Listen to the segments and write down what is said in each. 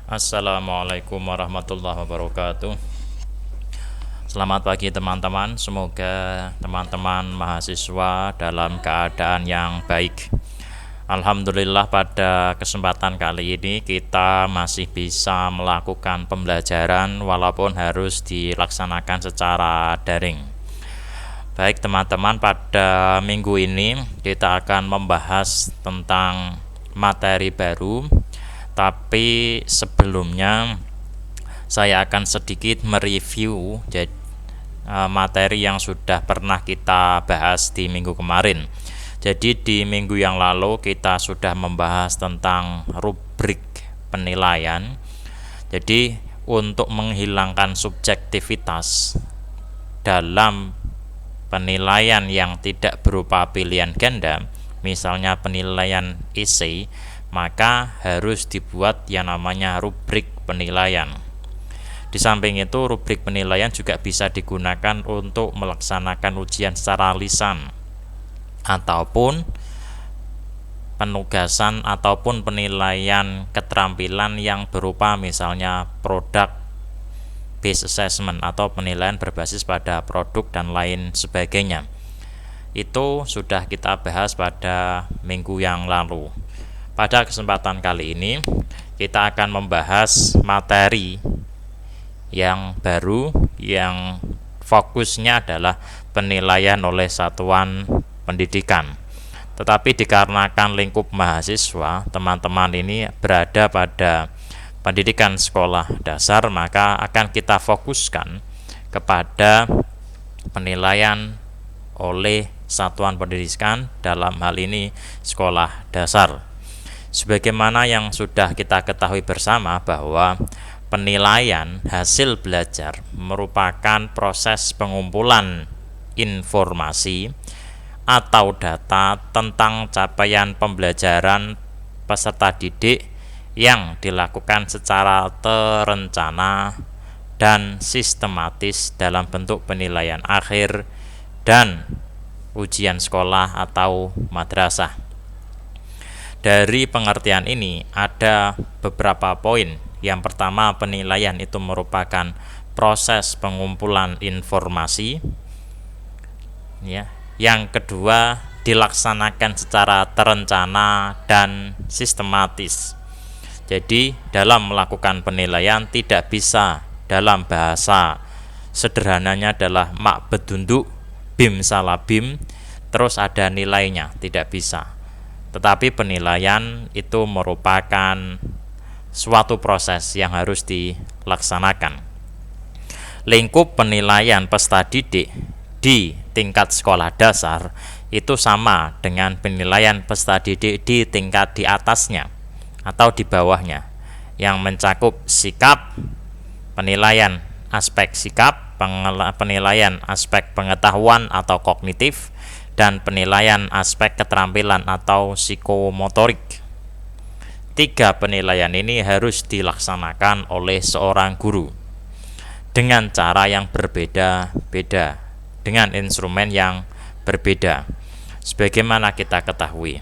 Assalamualaikum warahmatullahi wabarakatuh. Selamat pagi teman-teman. Semoga teman-teman mahasiswa dalam keadaan yang baik. Alhamdulillah pada kesempatan kali ini kita masih bisa melakukan pembelajaran walaupun harus dilaksanakan secara daring. Baik teman-teman, pada minggu ini kita akan membahas tentang materi baru. Tapi sebelumnya saya akan sedikit mereview materi yang sudah pernah kita bahas di minggu kemarin. Jadi di minggu yang lalu kita sudah membahas tentang rubrik penilaian. Jadi untuk menghilangkan subjektivitas dalam penilaian yang tidak berupa pilihan ganda, misalnya penilaian esai, maka harus dibuat yang namanya rubrik penilaian. Di samping itu, rubrik penilaian juga bisa digunakan untuk melaksanakan ujian secara lisan ataupun penugasan ataupun penilaian keterampilan yang berupa misalnya product based assessment atau penilaian berbasis pada produk dan lain sebagainya. Itu sudah kita bahas pada minggu yang lalu. Pada kesempatan kali ini kita akan membahas materi yang baru yang fokusnya adalah penilaian oleh satuan pendidikan. Tetapi dikarenakan lingkup mahasiswa, teman-teman ini berada pada pendidikan sekolah dasar, maka akan kita fokuskan kepada penilaian oleh satuan pendidikan, dalam hal ini sekolah dasar. Sebagaimana yang sudah kita ketahui bersama bahwa penilaian hasil belajar merupakan proses pengumpulan informasi atau data tentang capaian pembelajaran peserta didik yang dilakukan secara terencana dan sistematis dalam bentuk penilaian akhir dan ujian sekolah atau madrasah. Dari pengertian ini ada beberapa poin. Yang pertama, penilaian itu merupakan proses pengumpulan informasi. Yang kedua, dilaksanakan secara terencana dan sistematis. Jadi, dalam melakukan penilaian tidak bisa dalam bahasa sederhananya adalah mak bedunduk, bim salah bim, terus ada nilainya, tidak bisa. Tetapi penilaian itu merupakan suatu proses yang harus dilaksanakan. Lingkup penilaian peserta didik di tingkat sekolah dasar itu sama dengan penilaian peserta didik di tingkat di atasnya atau di bawahnya, yang mencakup sikap, penilaian aspek sikap, penilaian aspek pengetahuan atau kognitif, dan penilaian aspek keterampilan atau psikomotorik. 3 penilaian ini harus dilaksanakan oleh seorang guru dengan cara yang berbeda-beda, dengan instrumen yang berbeda. Sebagaimana kita ketahui,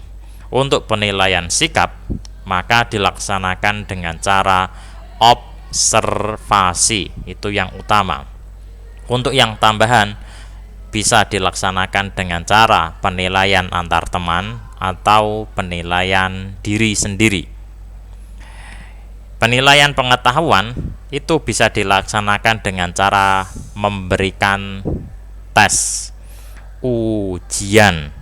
untuk penilaian sikap maka dilaksanakan dengan cara observasi, itu yang utama. Untuk yang tambahan bisa dilaksanakan dengan cara penilaian antar teman atau penilaian diri sendiri. Penilaian pengetahuan itu bisa dilaksanakan dengan cara memberikan tes, ujian,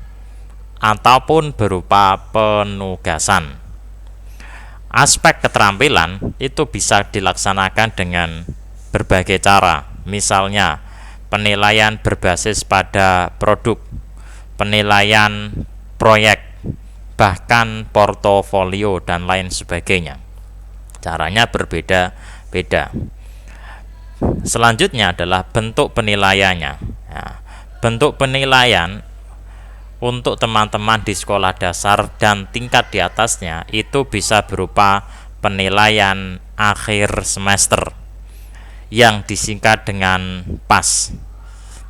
ataupun berupa penugasan. Aspek keterampilan itu bisa dilaksanakan dengan berbagai cara, misalnya penilaian berbasis pada produk, penilaian proyek, bahkan portofolio dan lain sebagainya. Caranya berbeda-beda. Selanjutnya adalah bentuk penilaiannya. Bentuk penilaian untuk teman-teman di sekolah dasar dan tingkat di atasnya itu bisa berupa penilaian akhir semester yang disingkat dengan PAS.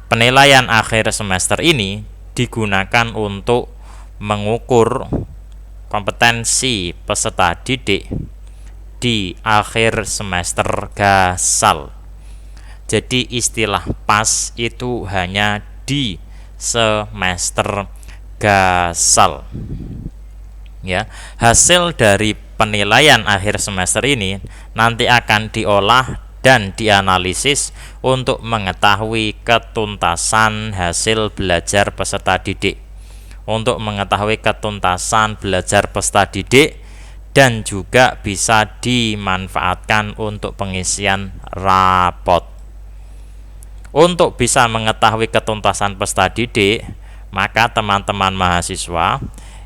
Penilaian akhir semester ini digunakan untuk mengukur kompetensi peserta didik di akhir semester gasal. Jadi istilah pas itu hanya di semester gasal. Ya, hasil dari penilaian akhir semester ini nanti akan diolah dan dianalisis untuk mengetahui ketuntasan hasil belajar peserta didik. Untuk mengetahui ketuntasan belajar peserta didik dan juga bisa dimanfaatkan untuk pengisian rapot. Untuk bisa mengetahui ketuntasan peserta didik, maka teman-teman mahasiswa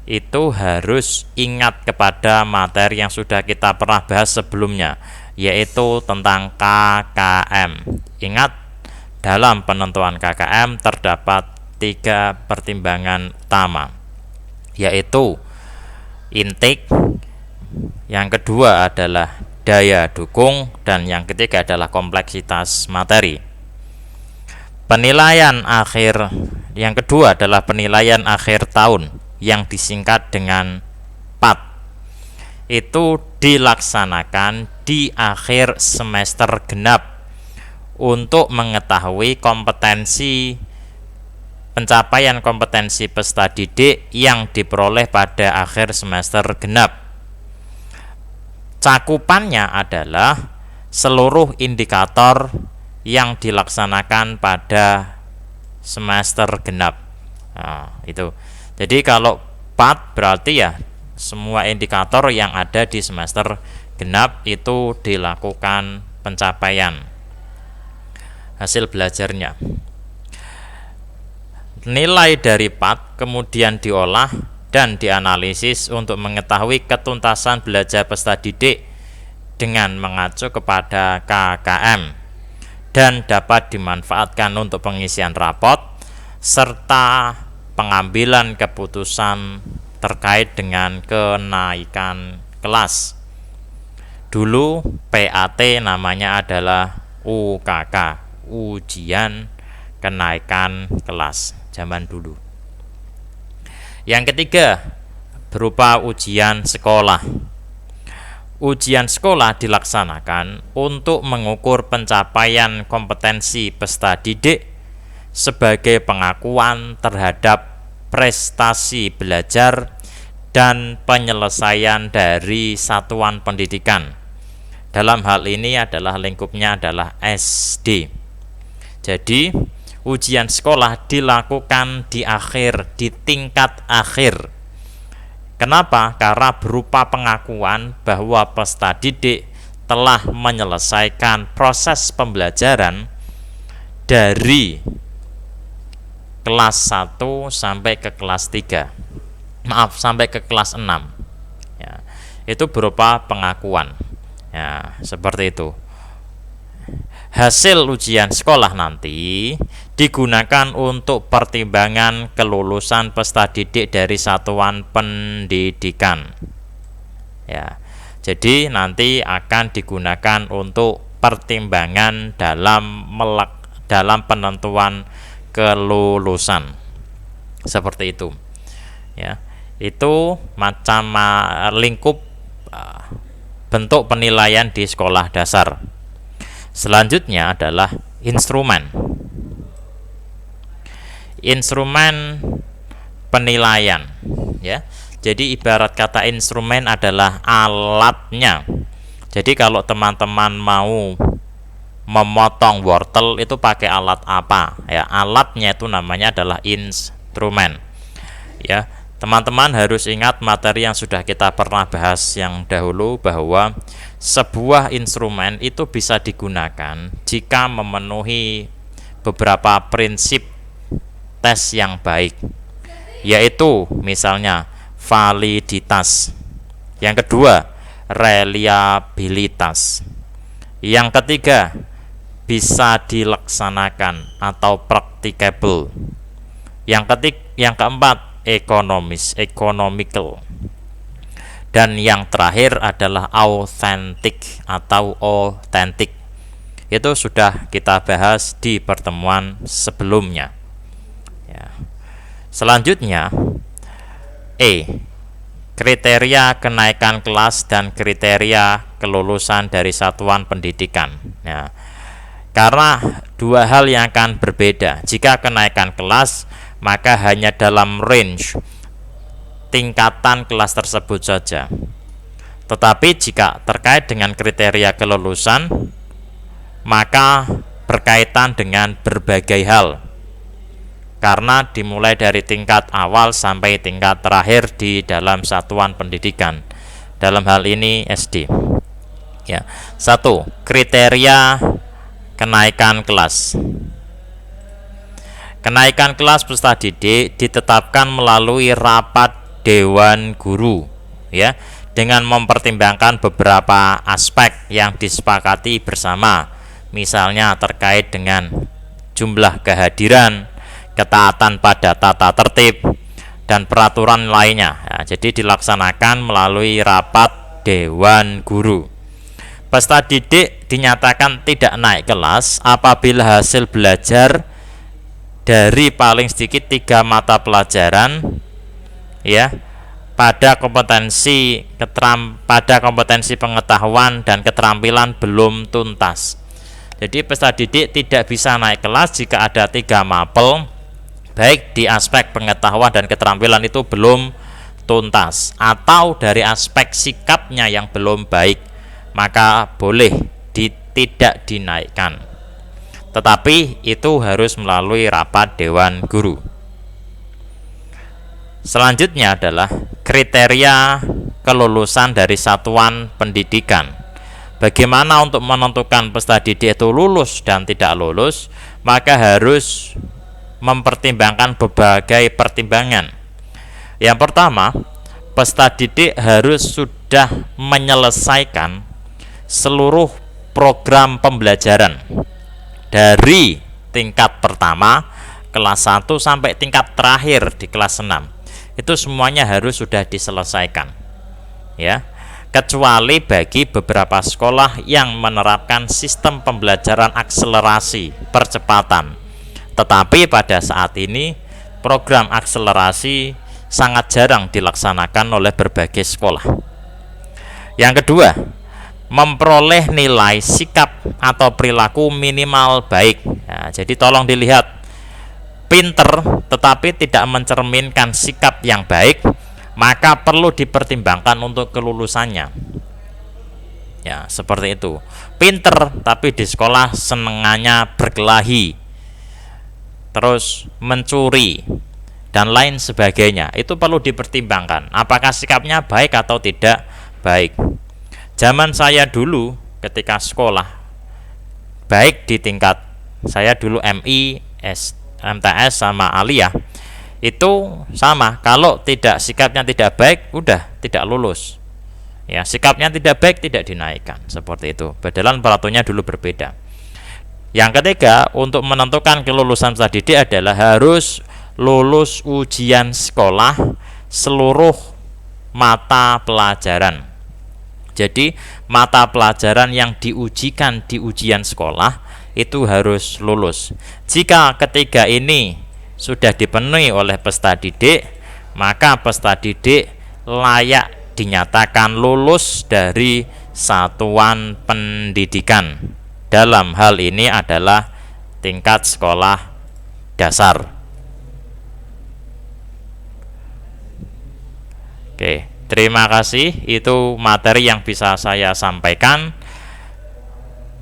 itu harus ingat kepada materi yang sudah kita pernah bahas sebelumnya, yaitu tentang KKM. Ingat, dalam penentuan KKM terdapat 3 pertimbangan utama, yaitu intake, yang kedua adalah daya dukung, dan yang ketiga adalah kompleksitas materi. Penilaian akhir yang kedua adalah penilaian akhir tahun yang disingkat dengan PAT. Itu dilaksanakan di akhir semester genap untuk mengetahui pencapaian kompetensi peserta didik yang diperoleh pada akhir semester genap. Cakupannya adalah seluruh indikator yang dilaksanakan pada semester genap. Nah, itu. Jadi kalau PAT berarti ya semua indikator yang ada di semester genap itu dilakukan pencapaian hasil belajarnya. Nilai dari PAT kemudian diolah dan dianalisis untuk mengetahui ketuntasan belajar peserta didik dengan mengacu kepada KKM dan dapat dimanfaatkan untuk pengisian rapot serta pengambilan keputusan terkait dengan kenaikan kelas. Dulu PAT namanya adalah UKK, ujian kenaikan kelas, zaman dulu. Yang ketiga berupa ujian sekolah. Ujian sekolah dilaksanakan untuk mengukur pencapaian kompetensi peserta didik sebagai pengakuan terhadap prestasi belajar dan penyelesaian dari satuan pendidikan. Dalam hal ini adalah lingkupnya adalah SD. Jadi, ujian sekolah dilakukan di tingkat akhir. Kenapa? Karena berupa pengakuan bahwa peserta didik telah menyelesaikan proses pembelajaran dari kelas 1 sampai ke kelas 3. Sampai ke kelas 6. Ya, itu berupa pengakuan. Ya, seperti itu. Hasil ujian sekolah nanti digunakan untuk pertimbangan kelulusan peserta didik dari satuan pendidikan. Ya, jadi nanti akan digunakan untuk pertimbangan dalam penentuan kelulusan. Seperti itu. Ya, itu macam lingkup bentuk penilaian di sekolah dasar. Selanjutnya adalah instrumen penilaian, ya. Jadi ibarat kata instrumen adalah alatnya. Jadi kalau teman-teman mau memotong wortel itu pakai alat apa? Ya, alatnya itu namanya adalah instrumen. Ya, teman-teman harus ingat materi yang sudah kita pernah bahas yang dahulu, bahwa sebuah instrumen itu bisa digunakan jika memenuhi beberapa prinsip tes yang baik, yaitu misalnya validitas, yang kedua reliabilitas, yang ketiga bisa dilaksanakan atau practicable, yang keempat economical, dan yang terakhir adalah authentic atau authentic. Itu sudah kita bahas di pertemuan sebelumnya. Ya. Selanjutnya kriteria kenaikan kelas dan kriteria kelulusan dari satuan pendidikan. Ya. Karena dua hal yang akan berbeda. Jika kenaikan kelas, maka hanya dalam range tingkatan kelas tersebut saja. Tetapi jika terkait dengan kriteria kelulusan, maka berkaitan dengan berbagai hal. Karena dimulai dari tingkat awal sampai tingkat terakhir di dalam satuan pendidikan. Dalam hal ini SD. Ya. 1. Kriteria kenaikan kelas. Kenaikan kelas peserta didik ditetapkan melalui rapat Dewan Guru, ya, dengan mempertimbangkan beberapa aspek yang disepakati bersama, misalnya terkait dengan jumlah kehadiran, ketaatan pada tata tertib, dan peraturan lainnya. Ya, jadi dilaksanakan melalui rapat Dewan Guru. Peserta didik dinyatakan tidak naik kelas apabila hasil belajar dari paling sedikit 3 mata pelajaran, ya, pada kompetensi pengetahuan dan keterampilan belum tuntas. Jadi peserta didik tidak bisa naik kelas jika ada 3 mapel, baik di aspek pengetahuan dan keterampilan itu belum tuntas, atau dari aspek sikapnya yang belum baik, maka boleh tidak dinaikkan. Tetapi itu harus melalui rapat Dewan Guru. Selanjutnya adalah kriteria kelulusan dari satuan pendidikan. Bagaimana untuk menentukan peserta didik itu lulus dan tidak lulus? Maka harus mempertimbangkan berbagai pertimbangan. Yang pertama, peserta didik harus sudah menyelesaikan seluruh program pembelajaran dari tingkat pertama kelas 1 sampai tingkat terakhir di kelas 6. Itu semuanya harus sudah diselesaikan, ya, kecuali bagi beberapa sekolah yang menerapkan sistem pembelajaran akselerasi percepatan. Tetapi pada saat ini program akselerasi sangat jarang dilaksanakan oleh berbagai sekolah. Yang kedua, memperoleh nilai sikap atau perilaku minimal baik. Ya, jadi tolong dilihat, pinter tetapi tidak mencerminkan sikap yang baik, maka perlu dipertimbangkan untuk kelulusannya. Ya, seperti itu. Pinter tapi di sekolah senengannya berkelahi, terus mencuri dan lain sebagainya, itu perlu dipertimbangkan apakah sikapnya baik atau tidak baik. Zaman saya dulu ketika sekolah, baik di tingkat saya dulu MI, MTS sama Aliyah, itu sama, kalau tidak sikapnya tidak baik, udah tidak lulus. Ya, sikapnya tidak baik tidak dinaikkan, seperti itu. Padahal peraturannya dulu berbeda. Yang ketiga, untuk menentukan kelulusan peserta didik adalah harus lulus ujian sekolah seluruh mata pelajaran. Jadi mata pelajaran yang diujikan di ujian sekolah itu harus lulus. Jika ketiga ini sudah dipenuhi oleh peserta didik, maka peserta didik layak dinyatakan lulus dari satuan pendidikan. Dalam hal ini adalah tingkat sekolah dasar. Oke, terima kasih. Itu materi yang bisa saya sampaikan.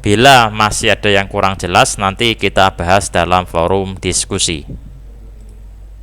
Bila masih ada yang kurang jelas, nanti kita bahas dalam forum diskusi.